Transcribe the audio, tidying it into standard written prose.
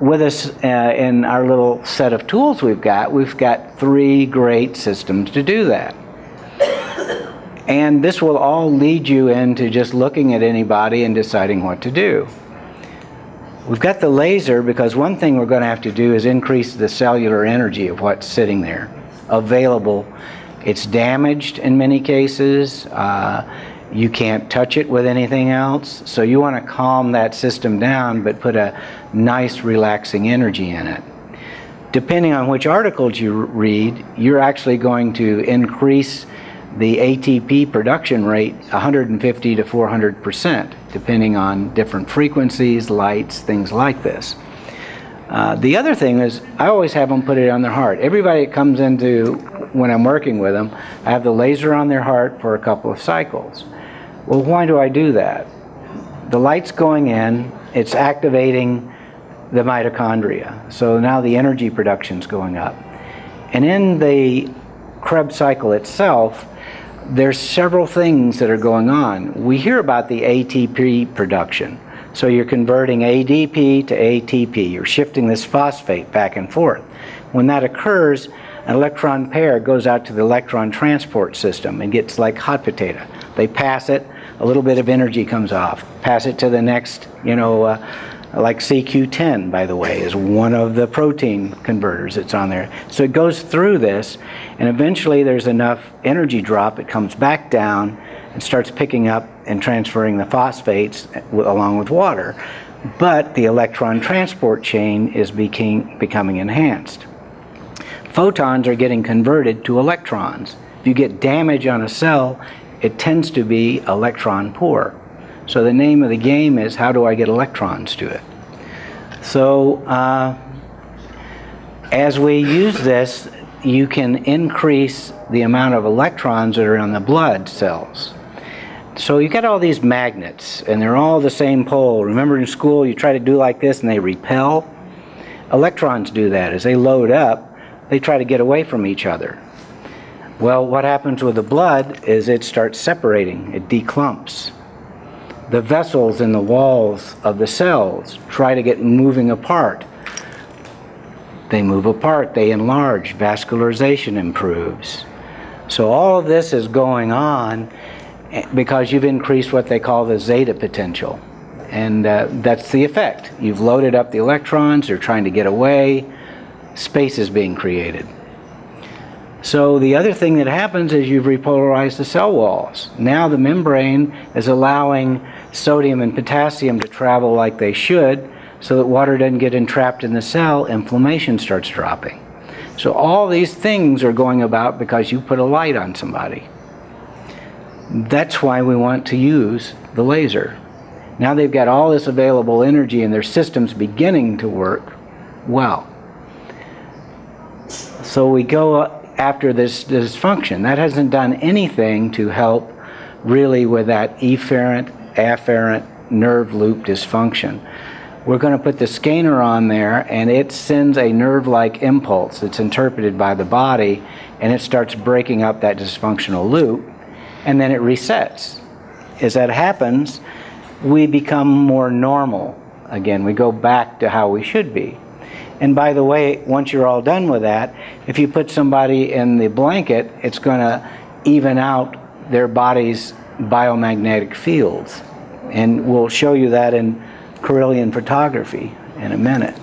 with us in our little set of tools we've got 3 great systems to do that. And this will all lead you into just looking at anybody and deciding what to do. We've got the laser because one thing we're going to have to do is increase the cellular energy of what's sitting there available. It's damaged in many cases. You can't touch it with anything else. So you want to calm that system down but put a nice relaxing energy in it. Depending on which articles you read, you're actually going to increase the ATP production rate 150 to 400%, depending on different frequencies, lights, things like this. The other thing is, I always have them put it on their heart. Everybody that comes into, when I'm working with them, I have the laser on their heart for a couple of cycles. Well, why do I do that? The light's going in, it's activating the mitochondria. So now the energy production's going up. And in the Krebs cycle itself, there's several things that are going on. We hear about the ATP production. So you're converting ADP to ATP. You're shifting this phosphate back and forth. When that occurs, an electron pair goes out to the electron transport system and gets like hot potato. They pass it, a little bit of energy comes off. Pass it to the next, like CQ10, by the way, is one of the protein converters that's on there. So it goes through this, and eventually there's enough energy drop, it comes back down and starts picking up and transferring the phosphates along with water. But the electron transport chain is becoming enhanced. Photons are getting converted to electrons. If you get damage on a cell, it tends to be electron poor. So the name of the game is, how do I get electrons to it? So as we use this, you can increase the amount of electrons that are in the blood cells. So you get all these magnets, and they're all the same pole. Remember in school, you try to do like this and they repel? Electrons do that. As they load up, they try to get away from each other. Well, what happens with the blood is it starts separating. It declumps. The vessels in the walls of the cells try to get moving apart. They move apart, they enlarge, vascularization improves. So all of this is going on because you've increased what they call the zeta potential. And that's the effect. You've loaded up the electrons, they're trying to get away, space is being created. So the other thing that happens is you've repolarized the cell walls. Now the membrane is allowing sodium and potassium to travel like they should, so that water doesn't get entrapped in the cell, inflammation starts dropping. So all these things are going about because you put a light on somebody. That's why we want to use the laser. Now they've got all this available energy and their system's beginning to work well. So we go after this dysfunction. That hasn't done anything to help really with that efferent, afferent nerve loop dysfunction. We're going to put the scanner on there, and it sends a nerve-like impulse that's interpreted by the body, and it starts breaking up that dysfunctional loop, and then it resets. As that happens, we become more normal. Again, we go back to how we should be. And by the way, once you're all done with that, if you put somebody in the blanket, it's going to even out their body's biomagnetic fields. And we'll show you that in Correllian photography in a minute.